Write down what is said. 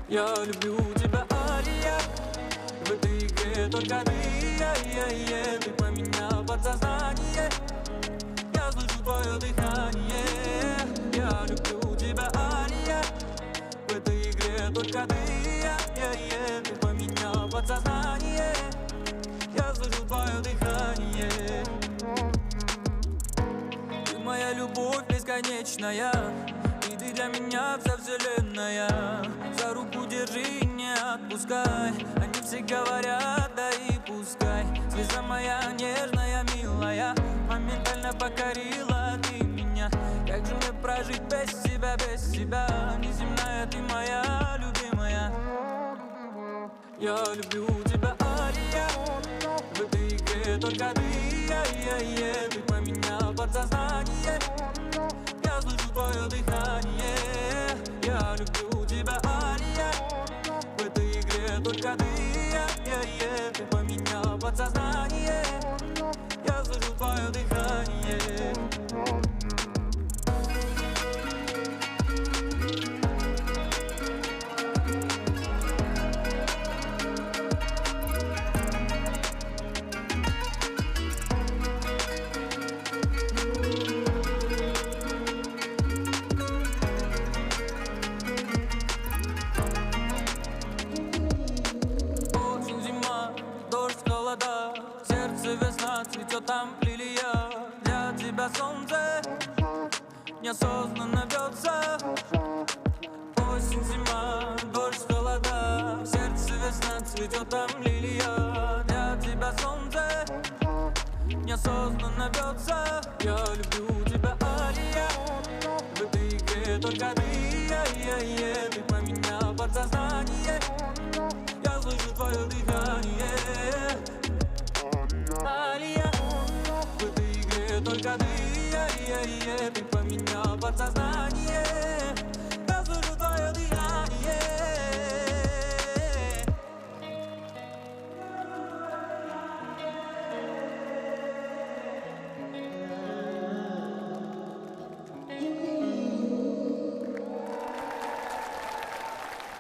Я люблю тебя, Алия. В этой игре только ты, ты поменял подсознание. Я слышу твое дыхание. Я люблю тебя, Алия. В этой игре только ты, ты поменял подсознание. Я слышу твое дыхание. Ты моя любовь бесконечная, и ты для меня вся вселенная. За руку держи и не отпускай. Они все говорят, да и пускай. Звезда моя нежная, милая, моментально покорила ты меня. Как же мне прожить без тебя, без тебя? Неземная ты моя любимая. Я люблю тебя, Алия. В этой игре только ты, ты поменял подсознание. Я слышу твое дыхание. Я люблю тебя, Алия. В этой игре только ты, ты поменял подсознание. Я слышу твое дыхание. Сердце весна, цветет там лилия. Для тебя солнце неосознанно бьется. Осень, зима, дождь, холода. Сердце весна, цветет там лилия. Для тебя солнце неосознанно бьется. Я люблю тебя, Алия. В этой игре только ты, ты поменял подсознание. Я слышу твое дыхание. Алия, в этой игре только ты, ты поменял подсознание.